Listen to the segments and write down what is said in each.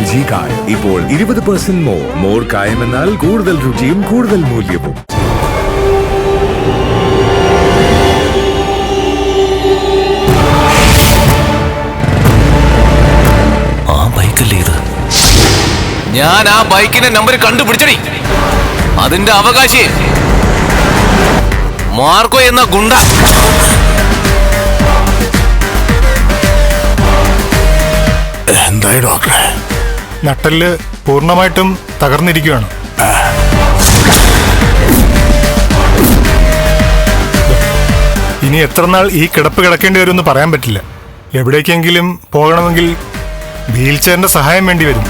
LG കായം ഇപ്പോൾ 20% more കായം എന്നാൽ കൂടുതൽ രുചിയും കൂടുതൽ മൂല്യവും. ആ ബൈക്കല്ലേ ഇത്? ഞാൻ ആ ബൈക്കിന്റെ നമ്പർ കണ്ടുപിടിച്ചടി. അതിന്റെ അവകാശി മാർക്കോ എന്ന ഗുണ്ട. എന്തായി ഡോക്ടറെ? നട്ടെല്ല് പൂർണ്ണമായിട്ടും തകർന്നിരിക്കുകയാണ്. ഇനി എത്ര നാൾ ഈ കിടപ്പ് കിടക്കേണ്ടി വരുമെന്ന് പറയാൻ പറ്റില്ല. എവിടേക്കെങ്കിലും പോകണമെങ്കിൽ വീൽ ചെയറിന്റെ സഹായം വേണ്ടി വരും.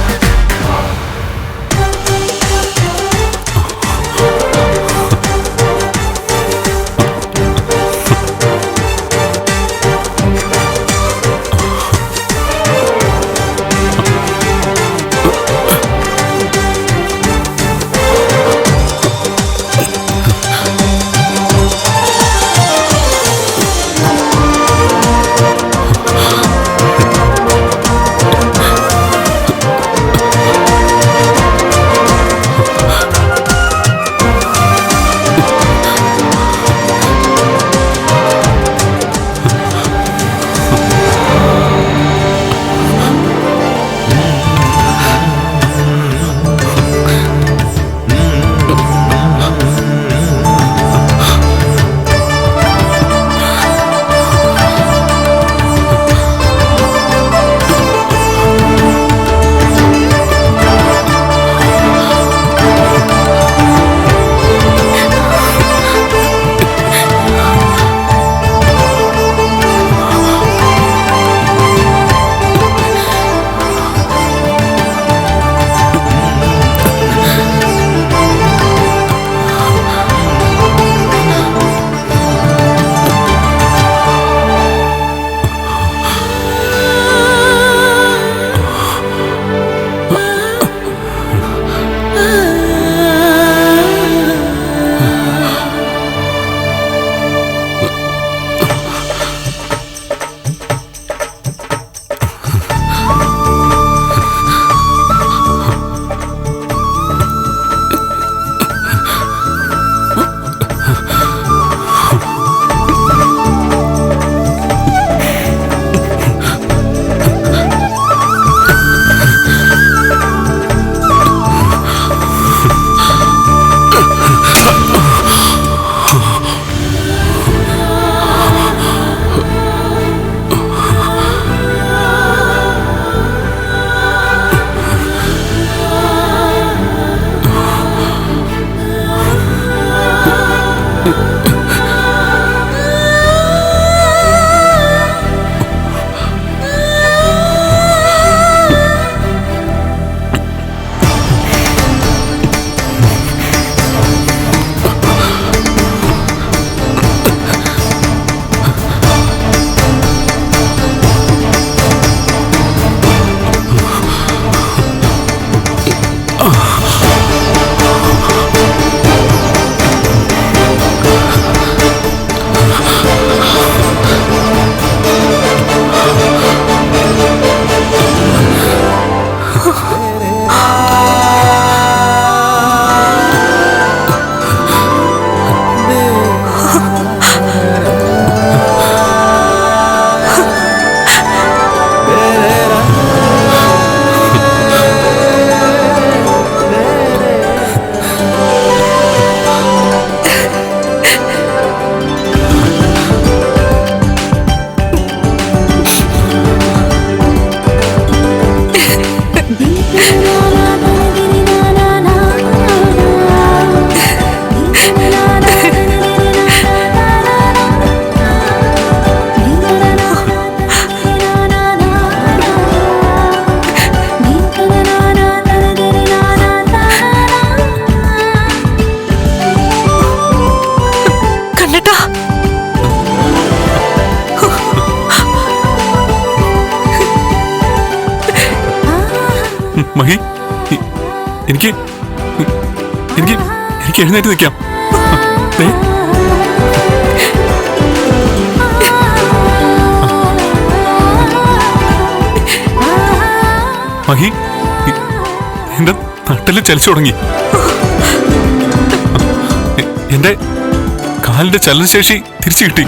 മഹി, എനിക്ക് എനിക്ക് എനിക്ക് എഴുന്നേറ്റ് നിൽക്കാം. മഹി എന്റെ നട്ടെല്ല് ചലിച്ചു തുടങ്ങി. എന്റെ കാലിന്റെ ചലനശേഷി തിരിച്ചു കിട്ടി.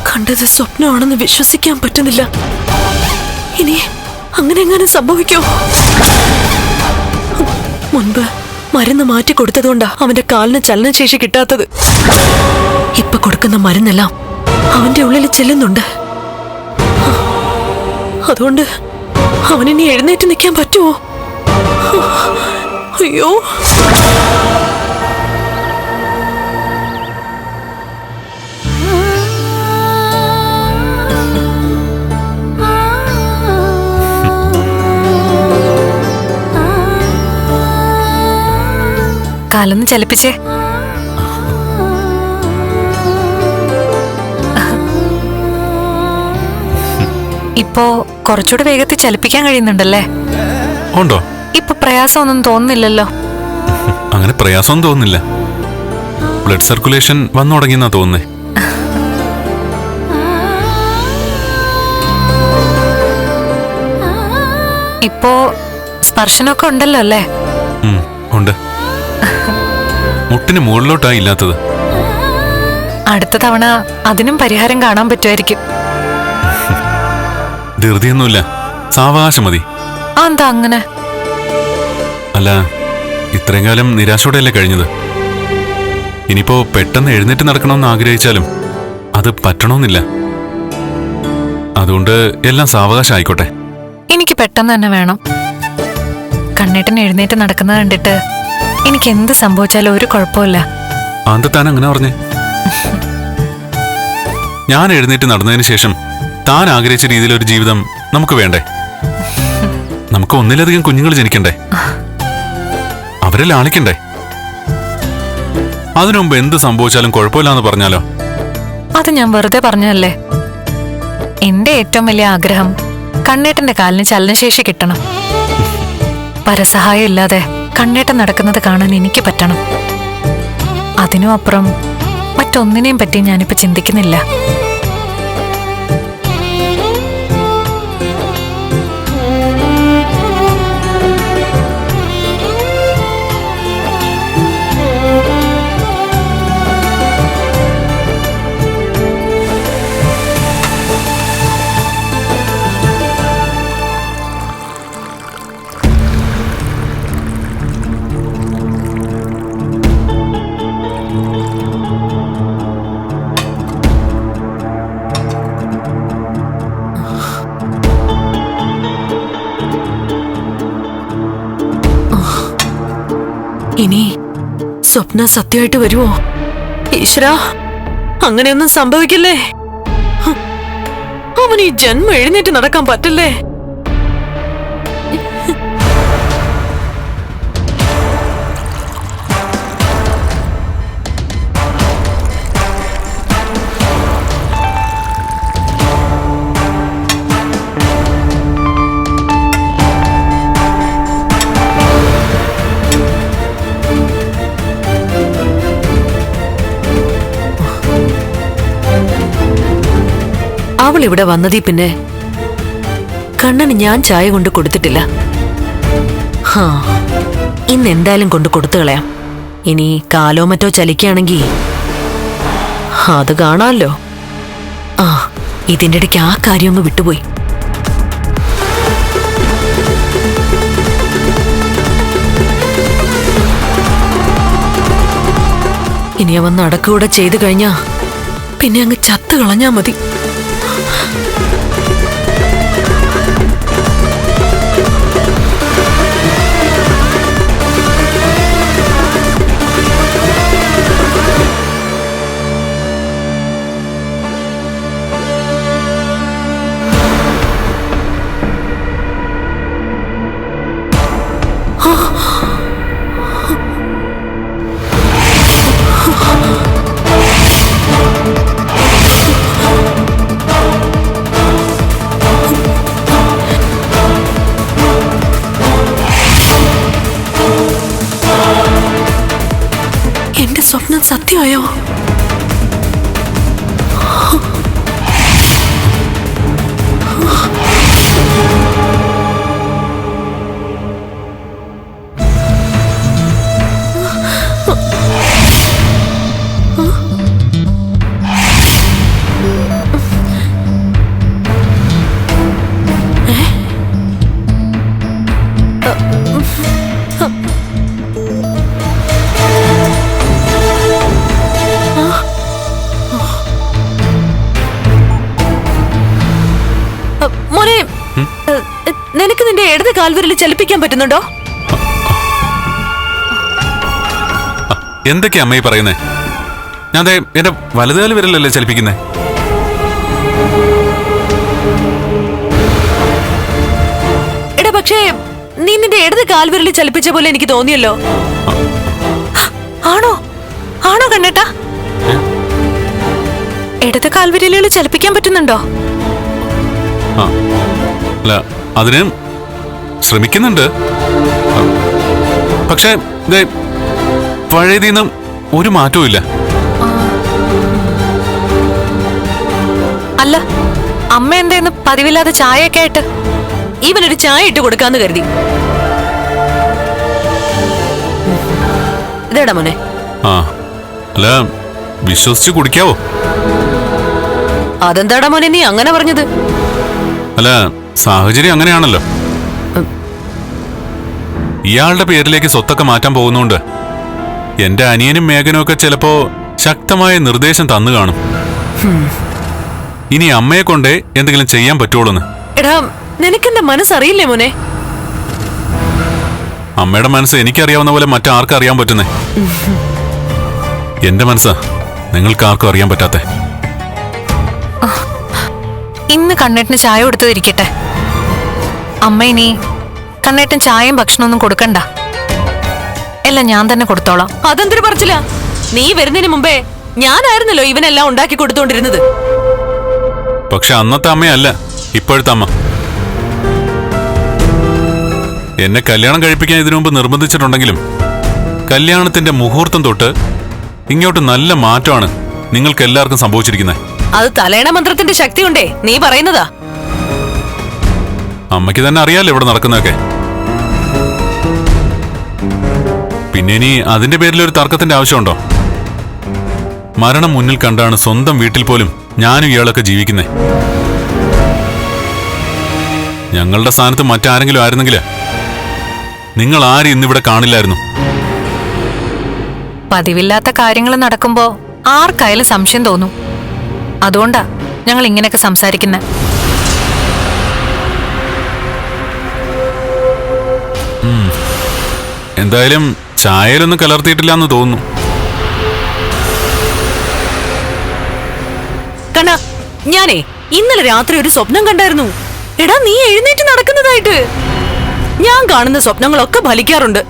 കണ്ടത് സ്വപ്നമാണെന്ന് വിശ്വസിക്കാൻ പറ്റുന്നില്ല. ഇനി അങ്ങനെ എങ്ങനെ സംഭവിക്കോ? മുൻപ് മരുന്ന് മാറ്റി കൊടുത്തതുകൊണ്ടാ അവന്റെ കാലിന് ചലനശേഷി കിട്ടാത്തത്. ഇപ്പൊ കൊടുക്കുന്ന മരുന്നെല്ലാം അവന്റെ ഉള്ളിൽ ചെല്ലുന്നുണ്ട്. അതുകൊണ്ട് അവനിനി എഴുന്നേറ്റ് നിൽക്കാൻ പറ്റുമോ? അയ്യോ, കാലൊന്ന് ചലിപ്പിച്ചേ. ഇപ്പോ കുറച്ചുകൂടെ വേഗത്തിൽ ചലിപ്പിക്കാൻ കഴിയുന്നുണ്ടല്ലേ? ഉണ്ടോ? ഇപ്പൊ പ്രയാസമൊന്നും തോന്നുന്നില്ലല്ലോ. അങ്ങനെ പ്രയാസമൊന്നും തോന്നുന്നില്ല. ബ്ലഡ് സർക്കുലേഷൻ വന്നു തുടങ്ങിയെന്നാ തോന്നുന്നേ. ഇപ്പോ സ്പർശനമൊക്കെ ഉണ്ടല്ലോ അല്ലേ? ഉണ്ട്. മുട്ടിന് മുകളിലോട്ടാ ഇല്ലാത്തത്. അടുത്ത തവണ അതിനും പരിഹാരം കാണാൻ പറ്റുമായിരിക്കും. ധൃതിയൊന്നുമില്ല, സാവകാശം മതി. എന്താ അങ്ങനെ? അല്ല, ഇത്രയും കാലം നിരാശയോടെയല്ലേ കഴിഞ്ഞത്. ഇനിയിപ്പോ പെട്ടെന്ന് എഴുന്നേറ്റ് നടക്കണമെന്ന് ആഗ്രഹിച്ചാലും അത് പറ്റണമെന്നില്ല. അതുകൊണ്ട് എല്ലാം സാവകാശം ആയിക്കോട്ടെ. എനിക്ക് പെട്ടെന്ന് തന്നെ വേണം. കണ്ണേട്ടൻ എഴുന്നേറ്റ് നടക്കുന്നത് കണ്ടിട്ട് എനിക്ക് എന്ത് സംഭവിച്ചാലും ഒരു കുഴപ്പമില്ല. താൻ അങ്ങനെ പറഞ്ഞേ? ഞാൻ എഴുന്നേറ്റ് നടന്നതിന് ശേഷം താൻ ആഗ്രഹിച്ച രീതിയിലൊരു ജീവിതം നമുക്ക് വേണ്ടേ? നമുക്ക് ഒന്നിലധികം കുഞ്ഞുങ്ങൾ ജനിക്കണ്ടേ? അവരെ ലാളിക്കണ്ടേ? അതിനുമുമ്പ് എന്ത് സംഭവിച്ചാലും കുഴപ്പമില്ലാന്ന് പറഞ്ഞാലോ? അത് ഞാൻ വെറുതെ പറഞ്ഞല്ലേ. എന്റെ ഏറ്റവും വലിയ ആഗ്രഹം കണ്ണേട്ടന്റെ കാലിന് ചലനശേഷി കിട്ടണം. പരസഹായം ഇല്ലാതെ കണ്ണേട്ടൻ നടക്കുന്നത് കാണാൻ എനിക്ക് പറ്റണം. അതിനും അപ്പുറം മറ്റൊന്നിനെയും പറ്റി ഞാനിപ്പോ ചിന്തിക്കുന്നില്ല. ഇനി സ്വപ്നം സത്യമായിട്ട് വരുമോ? ഈശ്വരാ, അങ്ങനെയൊന്നും സംഭവിക്കില്ലേ. അവൻ ഈ ജന്മം എഴുന്നേറ്റ് നടക്കാൻ പറ്റില്ലേ. അവൾ ഇവിടെ വന്നതീ പിന്നെ കണ്ണന് ഞാൻ ചായ കൊണ്ട് കൊടുത്തിട്ടില്ല. ഇന്ന് എന്തായാലും കൊണ്ട് കൊടുത്തു കളയാം. ഇനി കാലോ മറ്റോ ചലിക്കുകയാണെങ്കിൽ അത് കാണാമല്ലോ. ഇതിന്റെ ഇടയ്ക്ക് ആ കാര്യം അങ്ങ് വിട്ടുപോയി. ഇനി അവൻ നടക്കൂടെ ചെയ്തു കഴിഞ്ഞാ പിന്നെ അങ്ങ് ചത്തു കളഞ്ഞാ മതി. എന്റെ സ്വപ്നം സത്യമായോ? മോനെ, നിനക്ക് നിന്റെ ഇടത് കാൽവിരൽ ചലിപ്പിക്കാൻ പറ്റുന്നുണ്ടോ? എന്തൊക്കെയാ അമ്മ ഈ പറയുന്നേ? ഞാൻ ദേ എന്റെ വലതുകാല് വിരലല്ലേ ചലിപ്പിക്കുന്നേ. എടാ, പക്ഷേ നീ നിന്റെ ഇടത് കാൽവിരൽ ചലിപ്പിച്ച പോലെ എനിക്ക് തോന്നിയല്ലോ. ആണോ ആണോ കണ്ണേട്ടാ? ഇടത് കാൽവിരലുകൾ ചലിപ്പിക്കാൻ പറ്റുന്നുണ്ടോ? ആ അല്ല, അതിന് ശ്രമിക്കുന്നുണ്ട്. പക്ഷേ ദേ പഴയതിന്നും ഒരു മാറ്റവും ഇല്ല. അല്ല, അമ്മ എന്തേന്ന് പതിവില്ലാതെ ചായയൊക്കെ ആയിട്ട്? ഇവനൊരു ചായ ഇട്ട് കൊടുക്കാന്ന് കരുതി. ഇതേടാ മോനെ. ആ അല്ല, വിശ്വസിച്ച് കുടിക്കാവോ? അതെന്താടാ മോനെ നീ അങ്ങനെ പറഞ്ഞത്? അല്ല, സാഹചര്യം അങ്ങനെയാണല്ലോ. ഇയാളുടെ പേരിലേക്ക് സ്വത്തൊക്കെ മാറ്റാൻ പോകുന്നുണ്ട്. എന്റെ അനിയനും മേഘനും ഒക്കെ ചിലപ്പോ ശക്തമായ നിർദ്ദേശം തന്നു കാണും. ഇനി അമ്മയെ കൊണ്ടേ എന്തെങ്കിലും ചെയ്യാൻ പറ്റുള്ളൂന്ന്. എടാ, നിനക്കെന്റെ മനസ്സറിയില്ലേ മോനെ? അമ്മയുടെ മനസ്സ് എനിക്കറിയാവുന്ന പോലെ മറ്റാർക്കും അറിയാൻ പറ്റുന്നേ. എന്റെ മനസ്സാ നിങ്ങൾക്ക് ആർക്കും അറിയാൻ പറ്റാത്തെ. ഇന്ന് കണ്ണേട്ടിന് ചായ കൊടുത്തതിരിക്കട്ടെ. അമ്മ ഇനി കണ്ണേട്ടൻ ചായയും ഭക്ഷണമൊന്നും കൊടുക്കണ്ട, എല്ലാം ഞാൻ തന്നെ കൊടുത്തോളാം. അതെന്തൊരു പറച്ചില്ല? നീ വരുന്നതിന് മുമ്പേ ഞാനായിരുന്നല്ലോ ഇവനെല്ലാം ഉണ്ടാക്കി കൊടുത്തോണ്ടിരുന്നത്. പക്ഷെ അന്നത്തെ അമ്മയല്ല ഇപ്പോഴത്തെ അമ്മ. എന്നെ കല്യാണം കഴിപ്പിക്കാൻ ഇതിനു മുമ്പ് നിർബന്ധിച്ചിട്ടുണ്ടെങ്കിലും കല്യാണത്തിന്റെ മുഹൂർത്തം തൊട്ട് ഇങ്ങോട്ട് നല്ല മാറ്റമാണ് നിങ്ങൾക്ക് എല്ലാവർക്കും സംഭവിച്ചിരിക്കുന്നത്. അത് തലേണ മന്ത്രത്തിന്റെ ശക്തി കൊണ്ടേ നീ പറയുന്നതാ. അമ്മയ്ക്ക് തന്നെ അറിയാലോ ഇവിടെ നടക്കുന്നതൊക്കെ. പിന്നെ ഇനി അതിന്റെ പേരിൽ ഒരു തർക്കത്തിന്റെ ആവശ്യമുണ്ടോ? മരണം മുന്നിൽ കണ്ടാണ് സ്വന്തം വീട്ടിൽ പോലും ഞാനും ഇയാളൊക്കെ ജീവിക്കുന്നേ. ഞങ്ങളുടെ സ്ഥാനത്ത് മറ്റാരെങ്കിലും ആയിരുന്നെങ്കിൽ നിങ്ങൾ ആരും ഇന്നിവിടെ കാണില്ലായിരുന്നു. പതിവില്ലാത്ത കാര്യങ്ങൾ നടക്കുമ്പോ ആർക്കായാലും സംശയം തോന്നും. അതുകൊണ്ടാ ഞങ്ങൾ ഇങ്ങനെയൊക്കെ സംസാരിക്കുന്നത്. എന്തായാലും ചായയിലൊന്നും കലർത്തിയിട്ടില്ല എന്ന് തോന്നുന്നു. കണ്ണാ, ഞാനേ ഇന്നലെ രാത്രി ഒരു സ്വപ്നം കണ്ടായിരുന്നു. എടാ, നീ എഴുന്നേറ്റ് നടക്കുന്നതായിട്ട്. ഞാൻ കാണുന്ന സ്വപ്നങ്ങളൊക്കെ ഫലിക്കാറുണ്ട്.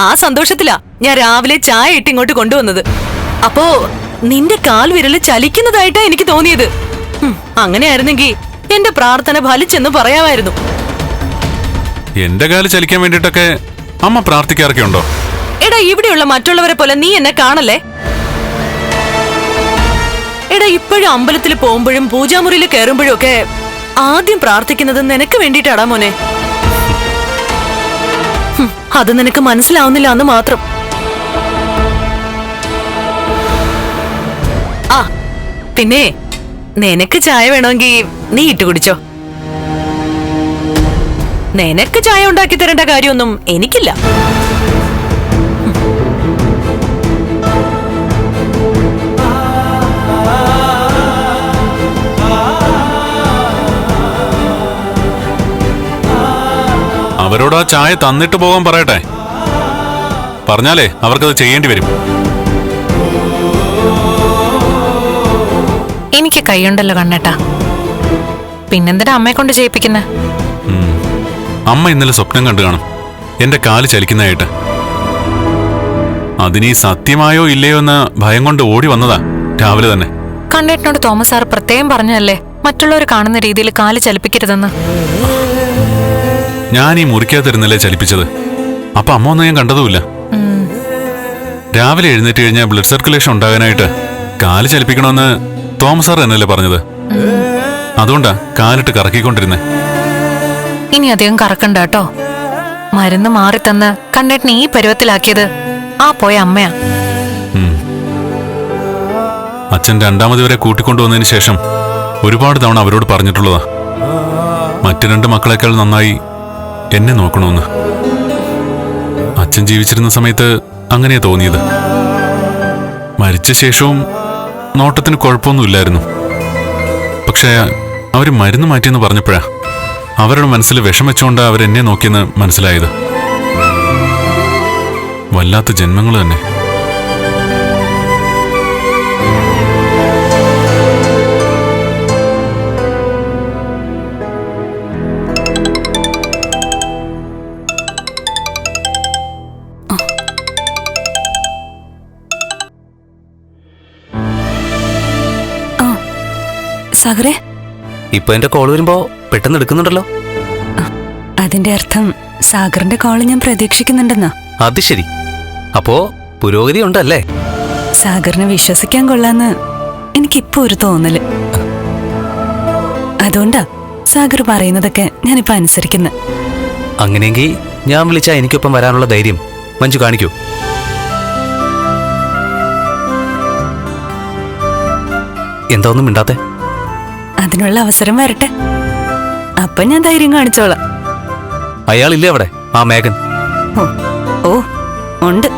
ആ സന്തോഷത്തിലാ ഞാൻ രാവിലെ ചായ ഇട്ട് ഇങ്ങോട്ട് കൊണ്ടുവന്നത്. അപ്പോ നിന്റെ കാൽ വിരല് ചലിക്കുന്നതായിട്ടാ എനിക്ക് തോന്നിയത്. അങ്ങനെയായിരുന്നെങ്കിൽ എന്റെ പ്രാർത്ഥന ഫലിച്ചെന്ന് പറയാമായിരുന്നു. എന്റെ കാല് ചലിക്കാൻ വേണ്ടിയിട്ടൊക്കെ അമ്മ പ്രാർത്ഥിക്കാറൊക്കെ ഉണ്ടോ? എടാ, ഇവിടെയുള്ള മറ്റുള്ളവരെ പോലെ നീ എന്നെ കാണല്ലേ. എടാ, ഇപ്പോഴും അമ്പലത്തിൽ പോകുമ്പോഴും പൂജാമുറിയിൽ കയറുമ്പോഴും ഒക്കെ ആദ്യം പ്രാർത്ഥിക്കുന്നത് നിനക്ക് വേണ്ടിയിട്ടാടാ മോനെ. അത് നിനക്ക് മനസ്സിലാവുന്നില്ല എന്ന് മാത്രം. ആ പിന്നെ നിനക്ക് ചായ വേണമെങ്കിൽ നീ ഇട്ട് കുടിച്ചോ. നിനക്ക് ചായ ഉണ്ടാക്കി തരേണ്ട കാര്യമൊന്നും എനിക്കില്ല. അവരോട് ആ ചായ തന്നിട്ട് പോകാൻ പറയട്ടെ. പറഞ്ഞാലേ അവർക്കത് ചെയ്യേണ്ടി വരും. എനിക്ക് കൈയുണ്ടല്ലോ കണ്ണേട്ടാ, പിന്നെന്തിനാ അമ്മയെ കൊണ്ട് ചെയ്യിപ്പിക്കുന്നെ? അമ്മ ഇന്നലെ സ്വപ്നം കണ്ടു കാണും, എന്റെ കാല് ചലിക്കുന്നതായിട്ട്. അതിനീ സത്യമായോ ഇല്ലയോ എന്ന് ഭയം കൊണ്ട് ഓടി വന്നതാ രാവിലെ തന്നെ. കണ്ണേട്ടനോട് തോമസ് സാർ പ്രത്യേകം പറഞ്ഞല്ലേ മറ്റുള്ളവർ കാണുന്ന രീതിയിൽ കാല് ചലിപ്പിക്കരുതെന്ന്. ഞാൻ ഈ മുറിക്കാതിരുന്നല്ലേ ചലിപ്പിച്ചത്. അപ്പൊ അമ്മ ഒന്നും ഞാൻ കണ്ടതുമില്ല. രാവിലെ എഴുന്നേറ്റ് കഴിഞ്ഞാൽ ബ്ലഡ് സർക്കുലേഷൻ ഉണ്ടാകാനായിട്ട് കാല് ചലിപ്പിക്കണമെന്ന് തോമസ് സാർ എന്നല്ലേ പറഞ്ഞത്. അതുകൊണ്ടാ കാലിട്ട് കറക്കിക്കൊണ്ടിരുന്നേ. ഇനി അധികം കറക്കണ്ട കേട്ടോ. മരുന്ന് മാറിത്തന്ന് കണ്ണേട്ടനെ ഈ പരുവത്തിലാക്കിയത് ആ പോയ അമ്മയാ. അച്ഛൻ രണ്ടാമത് വരെ കൂട്ടിക്കൊണ്ടുവന്നതിന് ശേഷം ഒരുപാട് തവണ അവരോട് പറഞ്ഞിട്ടുള്ളതാ, മറ്റു രണ്ട് മക്കളെക്കാൾ നന്നായി എന്നെ നോക്കണമെന്ന്. അച്ഛൻ ജീവിച്ചിരുന്ന സമയത്ത് അങ്ങനെയാ തോന്നിയത്. മരിച്ച ശേഷവും നോട്ടത്തിന് കുഴപ്പമൊന്നുമില്ലായിരുന്നു. പക്ഷേ അവർ മരുന്ന് മാറ്റിയെന്ന് പറഞ്ഞപ്പോഴാ അവരുടെ മനസ്സിൽ വിഷം വെച്ചുകൊണ്ടാണ് അവരെന്നെ നോക്കിയെന്ന് മനസ്സിലായത്. വല്ലാത്ത ജന്മങ്ങൾ തന്നെ. സാഗറെ, ഇപ്പൊ എന്റെ കോൾ വരുമ്പോ പെട്ടെന്ന് എടുക്കുന്നുണ്ടല്ലോ. അതിന്റെ അർത്ഥം സാഗറിന്റെ കോള് ഞാൻ പ്രതീക്ഷിക്കുന്നുണ്ടെന്നാ. അത് ശരി, അപ്പോ പുരോഗതി ഉണ്ടല്ലേ? സാഗറിനെ വിശ്വസിക്കാൻ കൊള്ളാന്ന് എനിക്കിപ്പോ ഒരു തോന്നല്. അതുകൊണ്ടാ സാഗർ പറയുന്നതൊക്കെ ഞാനിപ്പോ അനുസരിക്കുന്നത്. അങ്ങനെയെങ്കിൽ ഞാൻ വിളിച്ചാ എനിക്കൊപ്പം വരാനുള്ള ധൈര്യം മഞ്ജു കാണിക്കൂ. എന്താ ഒന്നും മിണ്ടാത്തെ? അതിനുള്ള അവസരം വരട്ടെ, അപ്പൊ ഞാൻ ധൈര്യം കാണിച്ചോളാം. അയാളില്ലേ അവിടെ, ആ മേഘൻ? ഓ ഉണ്ട്.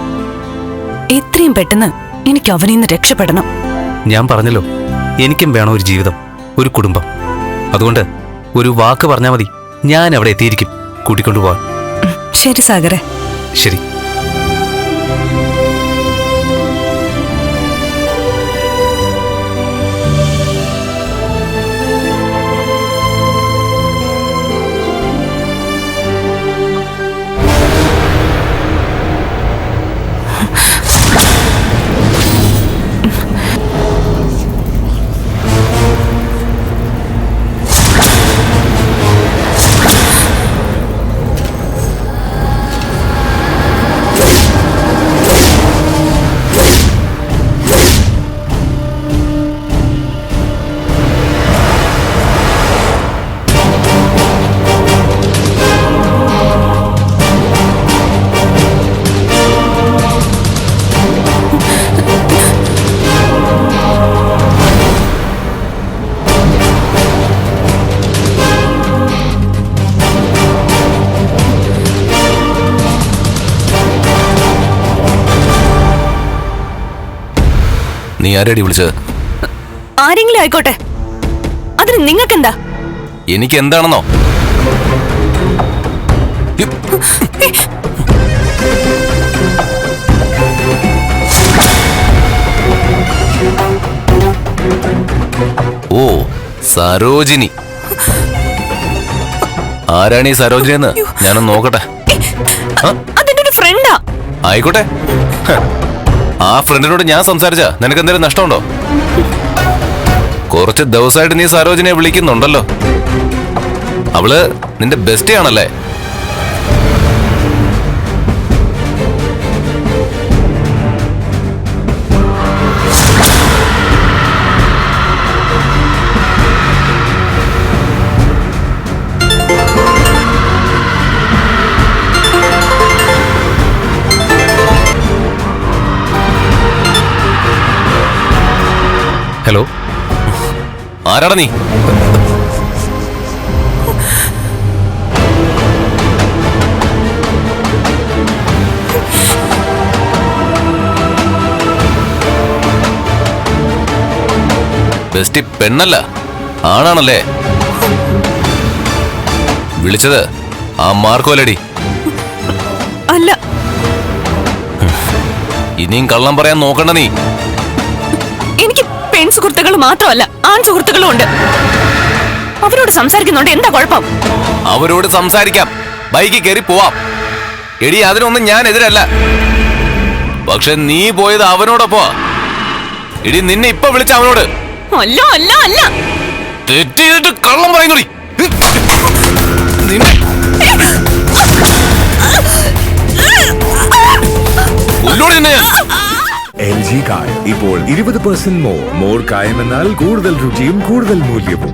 എത്രയും പെട്ടെന്ന് എനിക്ക് അവനിൽ നിന്ന് രക്ഷപ്പെടണം. ഞാൻ പറഞ്ഞല്ലോ, എനിക്കും വേണം ഒരു ജീവിതം, ഒരു കുടുംബം. അതുകൊണ്ട് ഒരു വാക്ക് പറഞ്ഞാൽ മതി, ഞാൻ അവിടെ എത്തിയിരിക്കും കൂട്ടിക്കൊണ്ടുപോവാൻ. ശരി സാഗറെ. ശരി. നീ ആരെടി വിളിച്ചത്? ആരെങ്കിലും ആയിക്കോട്ടെ, അതിന് നിങ്ങൾക്കെന്താ? എനിക്ക് എന്താണെന്നോ? ഓ, സരോജിനി. ആരാണ് ഈ സരോജിനി എന്ന് ഞാനൊന്ന് നോക്കട്ടെ. അതെന്റെ ഒരു ഫ്രണ്ടാ. ആയിക്കോട്ടെ, ആ ഫ്രണ്ടിനോട് ഞാൻ സംസാരിച്ചാ നിനക്ക് എന്തെങ്കിലും നഷ്ടമുണ്ടോ? കുറച്ച് ദിവസമായിട്ട് നീ സരോജിനിയെ വിളിക്കുന്നുണ്ടല്ലോ. അവള് നിന്റെ ബെസ്റ്റ് ആണല്ലേ? ഹലോ, ആരാടാ നീ? ബെസ്റ്റി പെണ്ണല്ല, ആണാണല്ലേ? വിളിച്ചത് ആ മാർക്കോലടി. അല്ല, ഇനിയും കള്ളം പറയാൻ നോക്കണ്ട നീ. എനിക്ക് പെൺ സുഹൃത്തുക്കൾ മാത്രമല്ല ആൺ സുഹൃത്തുക്കളും ഉണ്ട്. അവരോട് സംസാരിക്കുന്നുണ്ട്, എന്താ കുഴപ്പം? അവരോട് സംസാരിക്കാം, ബൈക്കിൽ കയറി പോവാം. എടി, അതിനൊന്നും ഞാൻ എതിരല്ല. പക്ഷെ നീ പോയത് അവനോടൊപ്പോ. എടി, നിന്നെ ഇപ്പൊ വിളിച്ച അവനോട്. അല്ല അല്ല അല്ല, തെറ്റ് ചെയ്തിട്ട് കള്ളം പറയുന്നു. LG കായം ഇപ്പോൾ 20% മോർ കായം എന്നാൽ കൂടുതൽ രുചിയും കൂടുതൽ മൂല്യവും.